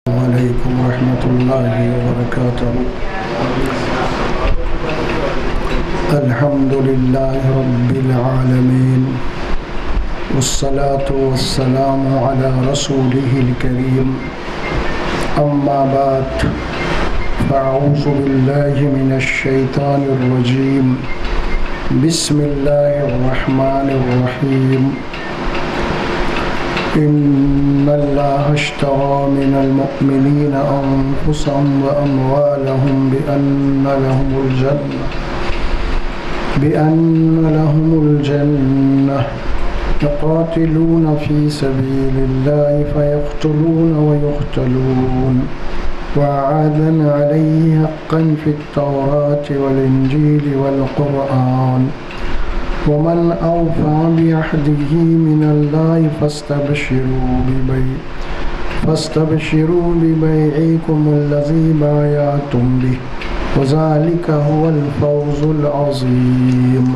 علیکم ورحمۃ اللہ وبرکاتہ۔ الحمد للہ رب العالمین والصلاة والسلام علی رسولہ الکریم، اما بعد فاعوذ باللہ من الشیطان الرجیم، بسم اللہ الرحمن الرحیم۔ ان اللہ اشتری من المؤمنین انفسهم واموالهم بأن لهم الجنة يقاتلون في سبيل الله فيقتلون ويقتلون وعادا عليه حقا في التوراة والإنجيل والقرآن ومن أوفى بعهده من الله فاستبشروا ببيعكم الذي بايعتم به وذلك هو الفوز العظيم۔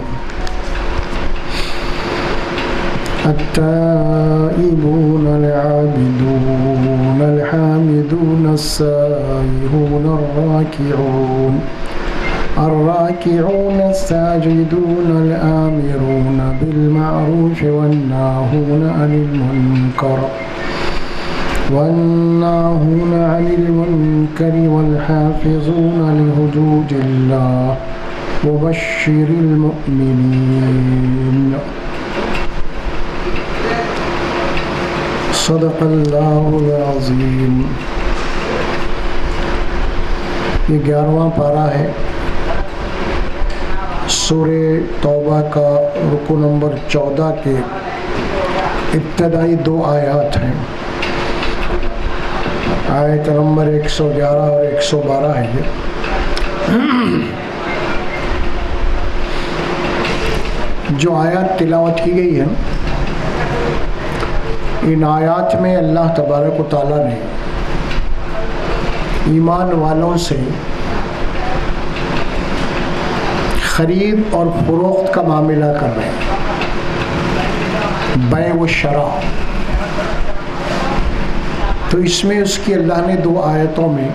التائبون العابدون الحامدون السائحون الراكعون الساجدون الآمرون بالمعروف والناهون عن المنكر والحافظون لحدود الله وبشر المؤمنين۔ صدق اللہ العظیم۔ یہ 11واں پارہ ہے سورہ توبہ کا، رکوع نمبر 14 کے ابتدائی 2 آیات ہیں۔ آیت نمبر 111 اور 112 ہے یہ۔ جو آیات تلاوت کی گئی ہیں، ان آیات میں اللہ تبارک و تعالیٰ نے ایمان والوں سے خرید اور فروخت کا معاملہ کر رہے ہیں، بیع و شراء۔ تو اس میں اس کی اللہ نے 2 آیتوں میں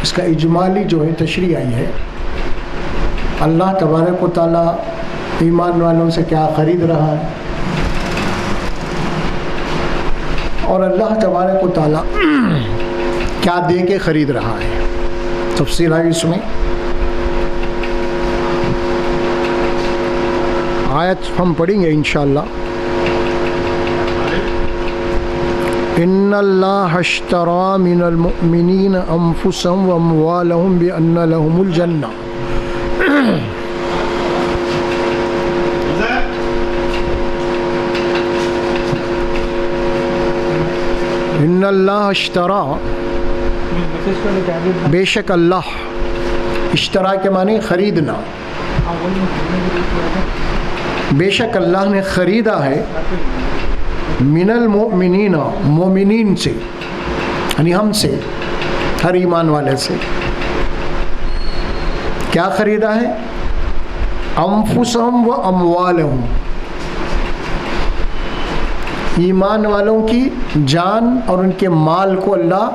اس کا اجمالی جو ہے تشریح آئی ہے۔ اللہ تبارک و تعالیٰ ایمان والوں سے کیا خرید رہا ہے، اور اللہ تبارک و تعالیٰ کیا دے کے خرید رہا ہے، تفصیل آئی اس میں۔ آیت ہم پڑھیں گے انشاءاللہ۔ ان اللہ اشتری من المؤمنین انفسهم واموالهم بأن لهم الجنہ۔ ان اللہ اشتری، بے شک اللہ، اشترا کے معنی خریدنا، بے شک اللہ نے خریدا ہے من المؤمنین، مومنین سے، یعنی ہم سے، ہر ایمان والے سے۔ کیا خریدا ہے؟ انفسہم و اموالہم، ایمان والوں کی جان اور ان کے مال کو اللہ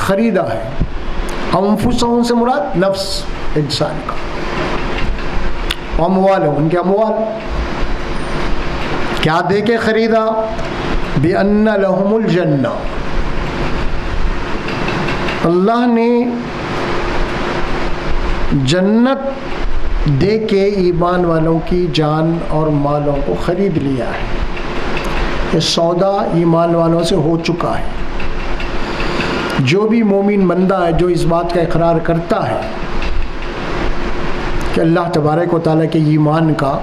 خریدا ہے۔ انفسہم سے مراد نفس انسان کا، اموالہم ان کے اموال۔ کیا دے کے خریدا؟ بِأَنَّ لَهُمُ الْجَنَّةَ، اللہ نے جنت دے کے ایمان والوں کی جان اور مالوں کو خرید لیا ہے۔ یہ سودا ایمان والوں سے ہو چکا ہے۔ جو بھی مومن بندہ ہے جو اس بات کا اقرار کرتا ہے کہ اللہ تبارک و تعالیٰ کے ایمان کا،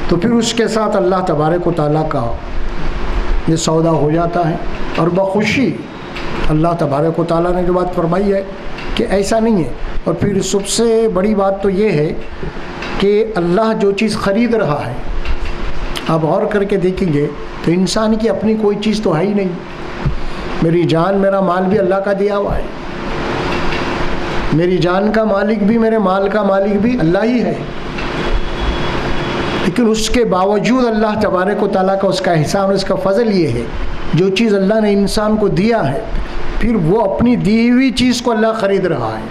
تو پھر اس کے ساتھ اللہ تبارک و تعالیٰ کا یہ سودا ہو جاتا ہے، اور بخوشی اللہ تبارک و تعالیٰ نے جو بات فرمائی ہے کہ ایسا نہیں ہے۔ اور پھر سب سے بڑی بات تو یہ ہے کہ اللہ جو چیز خرید رہا ہے، آپ غور کر کے دیکھیں گے تو انسان کی اپنی کوئی چیز تو ہے ہی نہیں۔ میری جان، میرا مال بھی اللہ کا دیا ہوا ہے، میری جان کا مالک بھی میرے مال کا مالک بھی اللہ ہی ہے، لیکن اس کے باوجود اللہ تبارک و تعالیٰ کا اس کا احسان، اس کا فضل یہ ہے جو چیز اللہ نے انسان کو دیا ہے پھر وہ اپنی دی ہوئی چیز کو اللہ خرید رہا ہے۔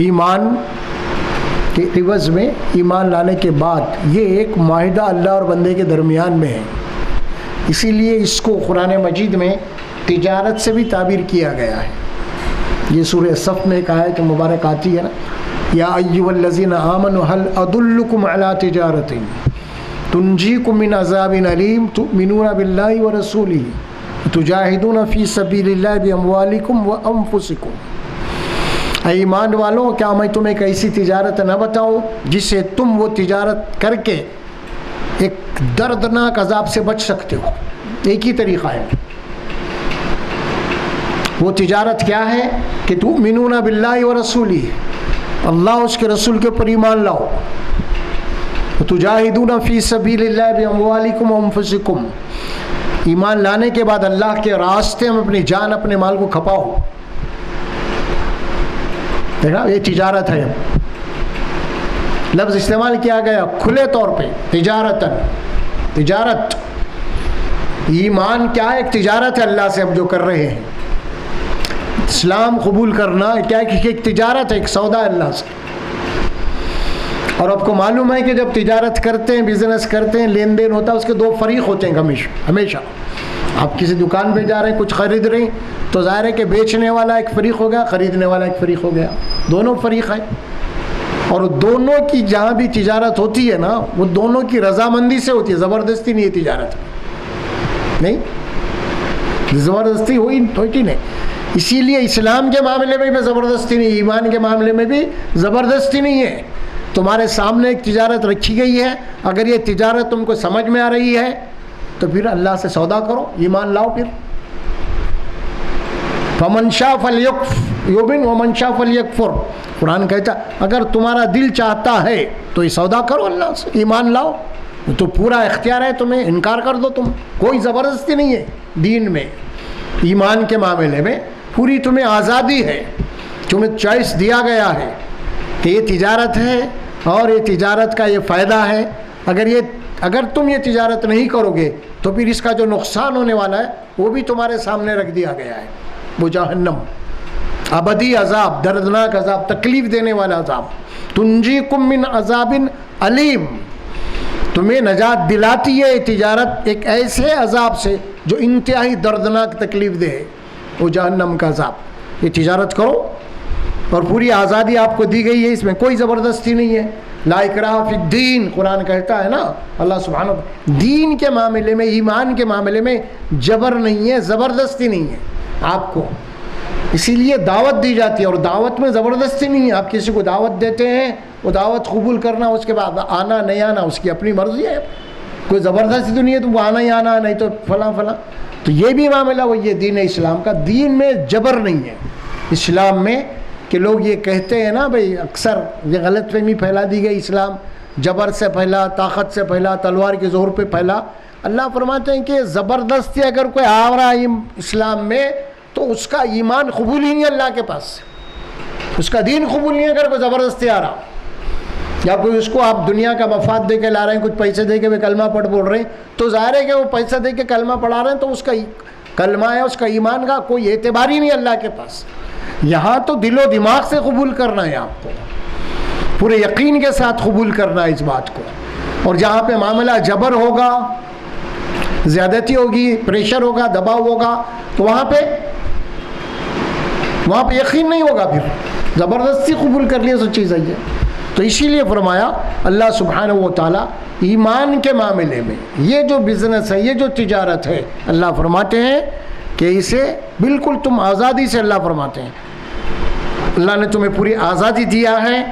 ایمان کے عوض میں ایمان لانے کے بعد یہ ایک معاہدہ اللہ اور بندے کے درمیان میں ہے، اسی لیے اس کو قرآن مجید میں تجارت سے بھی تعبیر کیا گیا ہے۔ یہ سورہ صف میں ایک آیت مبارک آتی ہے نا، یا ایھا الذین آمنوا هل ادلکم علی تجارۃ تنجیکم من عذاب علیم تؤمنون باللہ ورسولہ تجاہدون فی سبیل اللہ باموالکم وانفسکم۔ اے ایمان والوں، کیا میں تمہیں ایک ایسی تجارت نہ بتاؤں جس سے تم وہ تجارت کر کے ایک دردناک عذاب سے بچ سکتے ہو؟ ایک ہی طریقہ ہے، وہ تجارت کیا ہے کہ تؤمنون باللہ ورسولہ، اللہ اس کے رسول کے اوپر ایمان لاؤ، تجاہدون فی سبیل اللہ باموالکم وانفسکم، ایمان لانے کے بعد اللہ کے راستے میں اپنی جان اپنے مال کو کھپاؤ۔ دیکھا، یہ تجارت ہے۔ لفظ استعمال کیا گیا کھلے طور پہ، تجارتاً، تجارت۔ ایمان کیا ہے؟ ایک تجارت ہے اللہ سے ہم جو کر رہے ہیں۔ اسلام قبول کرنا کیا ہے؟ ایک تجارت ہے، ایک سودا ہے اللہ سے۔ اور آپ کو معلوم ہے کہ جب تجارت کرتے ہیں، بزنس کرتے ہیں، لین دین ہوتا ہے، اس کے دو فریق ہوتے ہیں ہمیشہ۔ آپ کسی دکان پہ جا رہے ہیں، کچھ خرید رہے ہیں، تو ظاہر ہے کہ بیچنے والا ایک فریق ہو گیا، خریدنے والا ایک فریق ہو گیا، دونوں فریق ہیں۔ اور دونوں کی جہاں بھی تجارت ہوتی ہے نا، وہ دونوں کی رضامندی سے ہوتی ہے، زبردستی نہیں ہے تجارت، نہیں زبردستی ہوئی نہیں۔ اسی لیے اسلام کے معاملے میں بھی زبردستی نہیں، ایمان کے معاملے میں بھی زبردستی نہیں ہے۔ تمہارے سامنے ایک تجارت رکھی گئی ہے، اگر یہ تجارت تم کو سمجھ میں آ رہی ہے تو پھر اللہ سے سودا کرو، ایمان لاؤ۔ پھر فَمَنْ شَاءَ فَلْيُؤْمِنْ وَمَنْ شَاءَ فَلْيَكْفُرْ، قرآن کہتا اگر تمہارا دل چاہتا ہے تو یہ سودا کرو، اللہ سے ایمان لاؤ، تو پورا اختیار ہے تمہیں، انکار کر دو تم، کوئی زبردستی نہیں ہے دین میں۔ ایمان کے معاملے میں پوری تمہیں آزادی ہے، تمہیں چوائس دیا گیا ہے کہ یہ تجارت ہے اور یہ تجارت کا یہ فائدہ ہے، اگر تم یہ تجارت نہیں کرو گے تو پھر اس کا جو نقصان ہونے والا ہے وہ بھی تمہارے سامنے رکھ دیا گیا ہے، وہ جہنم، ابدی عذاب، دردناک عذاب، تکلیف دینے والا عذاب۔ تنجیکم من عذاب علیم، تمہیں نجات دلاتی ہے تجارت ایک ایسے عذاب سے جو انتہائی دردناک تکلیف دہ ہے، وہ جہنم کا عذاب۔ یہ تجارت کرو اور پوری آزادی آپ کو دی گئی ہے، اس میں کوئی زبردستی نہیں ہے۔ لا اکراہ فی الدین، قرآن کہتا ہے نا، اللہ سبحانہ دین کے معاملے میں، ایمان کے معاملے میں جبر نہیں ہے، زبردستی نہیں ہے آپ کو، اسی لیے دعوت دی جاتی ہے، اور دعوت میں زبردستی نہیں ہے۔ آپ کسی کو دعوت دیتے ہیں، وہ دعوت قبول کرنا، اس کے بعد آنا نہیں آنا اس کی اپنی مرضی ہے، کوئی زبردستی تو نہیں ہے تم کو آنا ہی آنا، نہیں تو فلاں فلاں۔ تو یہ بھی معاملہ وہ یہ دین ہے اسلام کا، دین میں جبر نہیں ہے اسلام میں، کہ لوگ یہ کہتے ہیں نا بھئی، اکثر یہ غلط فہمی پھیلا دی گئی، اسلام جبر سے پھیلا، طاقت سے پھیلا، تلوار کے زور پہ پھیلا۔ اللہ فرماتے ہیں کہ زبردستی اگر کوئی آ رہا ہے اسلام میں تو اس کا ایمان قبول ہی نہیں اللہ کے پاس، اس کا دین قبول نہیں ہے اگر کوئی زبردستی آ رہا، یا کوئی اس کو آپ دنیا کا مفاد دے کے لا رہے ہیں، کچھ پیسے دے کے وہ کلمہ پڑھ بول رہے ہیں، تو ظاہر ہے کہ وہ پیسہ دے کے کلمہ پڑھا رہے ہیں تو اس کا کلمہ ہے، اس کا ایمان کا کوئی اعتبار ہی نہیں اللہ کے پاس۔ یہاں تو دل و دماغ سے قبول کرنا ہے، آپ کو پورے یقین کے ساتھ قبول کرنا ہے اس بات کو۔ اور جہاں پہ معاملہ جبر ہوگا، زیادتی ہوگی، پریشر ہوگا، دباؤ ہوگا، تو وہاں پہ یقین نہیں ہوگا، پھر زبردستی قبول کر لیا سو چیز ہے۔ تو اسی لیے فرمایا اللہ سبحانہ و تعالیٰ ایمان کے معاملے میں یہ جو بزنس ہے، یہ جو تجارت ہے، اللہ فرماتے ہیں کہ اسے بالکل تم آزادی سے، اللہ فرماتے ہیں اللہ نے تمہیں پوری آزادی دیا ہے۔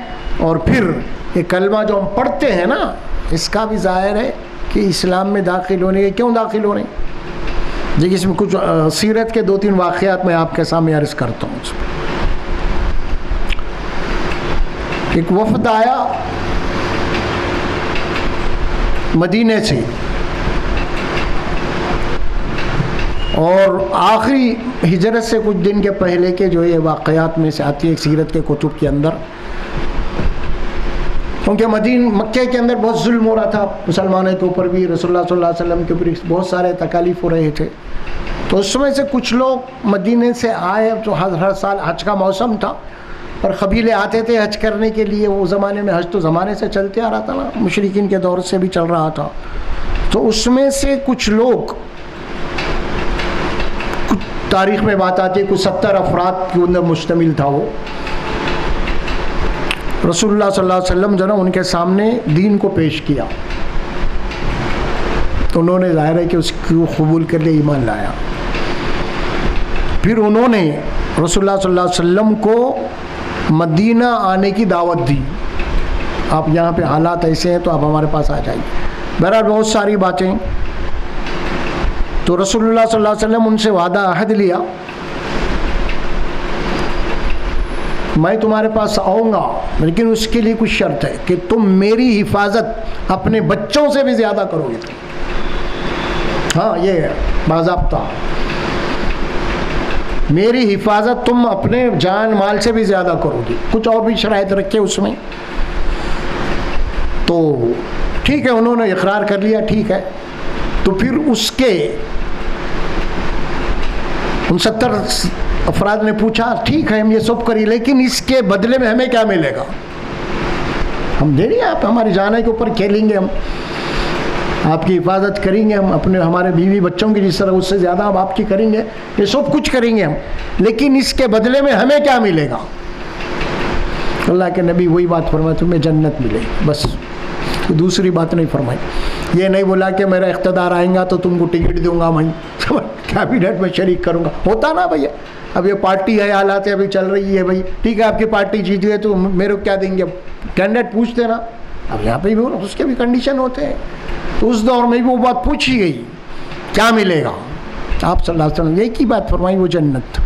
اور پھر یہ کلمہ جو ہم پڑھتے ہیں نا، اس کا بھی ظاہر ہے کہ اسلام میں داخل ہونے کے کیوں داخل ہو رہے ہیں۔ دیکھیے اس میں کچھ سیرت کے 2-3 واقعات میں آپ کے سامنے عرض کرتا ہوں۔ ایک وفد آیا مدینے سے، اور آخری ہجرت سے کچھ دن کے پہلے کے جو یہ واقعات میں سے آتی ہے سیرت کے کتب کے اندر، کیونکہ مکہ کے اندر بہت ظلم ہو رہا تھا مسلمانوں کے اوپر بھی، رسول اللہ صلی اللہ علیہ وسلم کے اوپر بہت سارے تکالیف ہو رہے تھے. تو اس میں سے کچھ لوگ مدینے سے آئے، تو ہر سال حج کا موسم تھا اور قبیلے آتے تھے حج کرنے کے لیے. وہ زمانے میں حج تو زمانے سے چلتے آ رہا تھا نا، مشرکین کے دور سے بھی چل رہا تھا. تو اس میں سے کچھ لوگ، تاریخ میں بات آتی ہے کچھ 70 افراد کے اندر مشتمل تھا وہ. رسول اللہ صلی اللہ علیہ وسلم جو نا ان کے سامنے دین کو پیش کیا، تو انہوں نے ظاہر ہے کہ اس کو قبول کر لیا، ایمان لایا. پھر انہوں نے رسول اللہ صلی اللہ علیہ وسلم کو مدینہ آنے کی دعوت دی، آپ یہاں پہ حالات ایسے ہیں تو آپ ہمارے پاس آ جائیے. بہرحال بہت ساری باتیں. تو رسول اللہ صلی اللہ علیہ وسلم ان سے وعدہ عہد لیا، میں تمہارے پاس آؤں گا لیکن اس کے لیے کچھ شرط ہے کہ تم میری حفاظت اپنے بچوں سے بھی زیادہ کرو گے. ہاں یہ ہے باضابطہ، میری حفاظت تم اپنے جان مال سے بھی زیادہ کرو گی. کچھ اور بھی شرائط رکھے اس میں. تو ٹھیک ہے، انہوں نے اقرار کر لیا، ٹھیک ہے. تو پھر اس کے ان 70 افراد نے پوچھا ٹھیک ہے ہم یہ سب کری، لیکن اس کے بدلے میں ہمیں کیا ملے گا؟ ہم دے رہے ہیں، آپ ہماری جانیں کے اوپر کھیلیں گے، ہم آپ کی حفاظت کریں گے، ہم اپنے ہمارے بیوی بچوں کی جس طرح اس سے زیادہ ہم آپ کی کریں گے، یہ سب کچھ کریں گے ہم، لیکن اس کے بدلے میں ہمیں کیا ملے گا؟ اللہ کے نبی وہی بات فرمائے تمہیں جنت ملے، بس دوسری بات نہیں فرمائی. یہ نہیں بولا کہ میرا اقتدار آئیں گا تو تم کو ٹکٹ دوں گا، میں کیبنٹ میں شریک کروں گا. ہوتا نا بھیا، اب یہ پارٹی ہے، حالات ابھی چل رہی ہے بھائی، ٹھیک ہے آپ کی پارٹی جیت گئے تو میرے کو کیا دیں گے؟ کینڈیڈیٹ پوچھتے نا. اب یہاں پہ بھی اس کے بھی کنڈیشن ہوتے ہیں. تو اس دور میں بھی وہ بات پوچھی گئی کیا ملے گا؟ آپ صلی اللہ علیہ وسلم ایک ہی بات فرمائی، وہ جنت.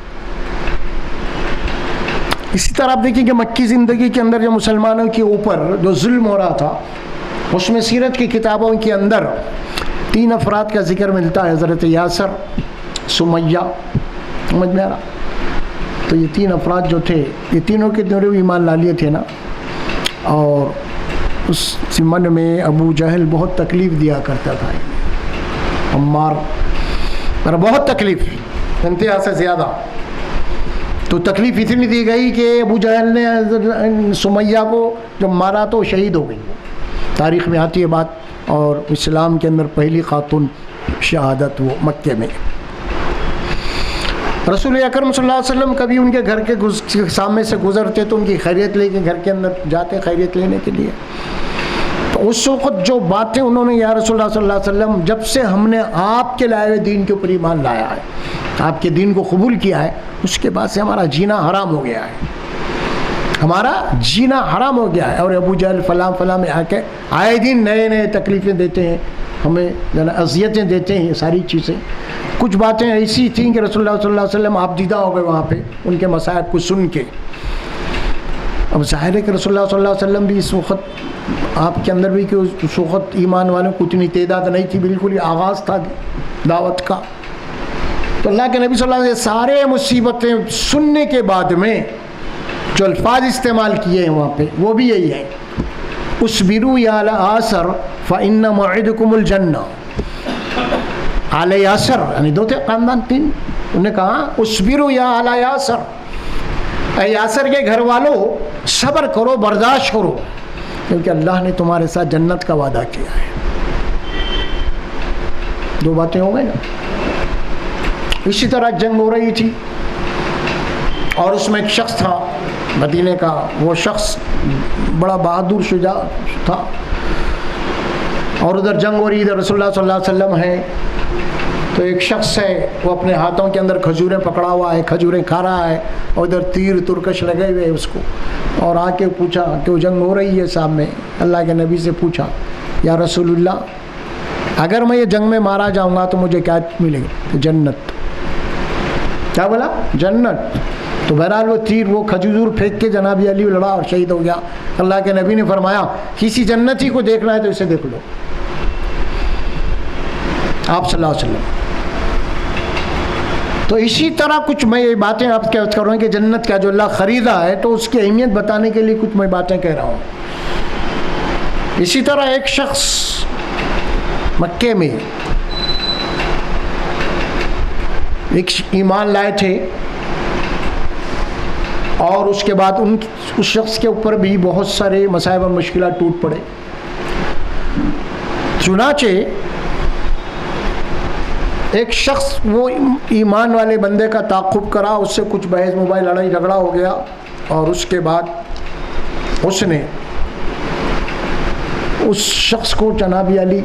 اسی طرح آپ دیکھیں کہ مکی زندگی کے اندر جو مسلمانوں کے اوپر جو ظلم ہو رہا تھا، اس میں سیرت کی کتابوں کے اندر 3 افراد کا ذکر ملتا ہے، حضرت یاسر، سمیہ، سمجھ میں آ رہا؟ تو یہ 3 افراد جو تھے، یہ تینوں کے دونوں ایمان لا لیے تھے نا. اور اس زمانے میں ابو جہل بہت تکلیف دیا کرتا تھا، عمار پر بہت تکلیف، انتہا سے زیادہ. تو تکلیف اتنی دی گئی کہ ابو جہل نے سمیہ کو جب مارا تو شہید ہو گئی. تاریخ میں آتی ہے بات. اور اسلام کے اندر پہلی خاتون شہادت وہ مکے میں. رسول اکرم صلی اللہ علیہ وسلم کبھی ان کے گھر کے سامنے سے گزرتے تو ان کی خیریت لے کے گھر کے اندر جاتے خیریت لینے کے لیے. تو اس وقت جو باتیں انہوں نے، یا رسول اللہ صلی اللہ علیہ وسلم جب سے ہم نے آپ کے لائے ہوئے دین کے اوپر ایمان لایا ہے، آپ کے دین کو قبول کیا ہے، اس کے بعد سے ہمارا جینا حرام ہو گیا ہے، ہمارا جینا حرام ہو گیا ہے. اور ابو جہل فلاں فلاں میں آ کے آئے دن نئے نئے تکلیفیں دیتے ہیں ہمیں، اذیتیں دیتے ہیں. یہ ساری چیزیں، کچھ باتیں ایسی تھیں کہ رسول اللہ صلی اللہ علیہ وسلم آپ دیدہ ہو گئے وہاں پہ ان کے مصائب کو سن کے. اب ظاہر ہے کہ رسول اللہ صلی اللہ علیہ وسلم بھی اس وقت آپ کے اندر بھی کہ اس وقت ایمان والوں کو اتنی تعداد نہیں تھی، بالکل یہ آغاز تھا دعوت کا. تو اللہ کے نبی صلی اللہ علیہ وسلم سارے مصیبتیں سننے کے بعد میں جو الفاظ استعمال کیے ہیں وہاں پہ وہ بھی یہی ہے، اصبروا یا آل یاسر فإن موعدکم الجنہ. آل یاسر یعنی 2 تھے خاندان، 3. انہوں نے کہا اصبروا یا آل یاسر، اے یاسر کے گھر والوں صبر کرو، برداشت کرو، کیونکہ اللہ نے تمہارے ساتھ جنت کا وعدہ کیا ہے. 2 باتیں ہو گئی نا. اسی طرح جنگ ہو رہی تھی اور اس میں ایک شخص تھا مدینے کا، وہ شخص بڑا بہادر شجاع تھا، اور ادھر جنگ ہو رہی، ادھر رسول اللہ صلی اللہ علیہ وسلم ہے. تو ایک شخص ہے وہ اپنے ہاتھوں کے اندر کھجوریں پکڑا ہوا ہے، کھجوریں کھا رہا ہے، اور ادھر تیر ترکش لگے ہوئے اس کو. اور آ کے پوچھا کہ وہ جنگ ہو رہی ہے سامنے، اللہ کے نبی سے پوچھا یا رسول اللہ اگر میں یہ جنگ میں مارا جاؤں گا تو مجھے کیا ملے گا؟ جنت. کیا بولا؟ جنت. تو بہرحال وہ تیر، وہ کھجور پھینک کے جناب علی لڑا اور شہید ہو گیا. اللہ کے نبی نے فرمایا کسی جنتی کو دیکھنا ہے تو اسے دیکھ لو. آپ صلی اللہ علیہ وسلم تو اسی طرح کچھ میں یہ باتیں آپ کے عرض کر رہا ہوں کہ جنت کا جو اللہ خریدا ہے تو اس کی اہمیت بتانے کے لیے کچھ میں باتیں کہہ رہا ہوں۔ اسی طرح ایک شخص مکے میں ایک ایمان لائے تھے، اور اس کے بعد اس شخص کے اوپر بھی بہت سارے مصائب اور مشکلات ٹوٹ پڑے۔ چنانچہ ایک شخص وہ ایمان والے بندے کا تعاقب کرا، اس سے کچھ بحث موبائل لڑائی جھگڑا ہو گیا، اور اس کے بعد اس نے اس شخص کو جناب علی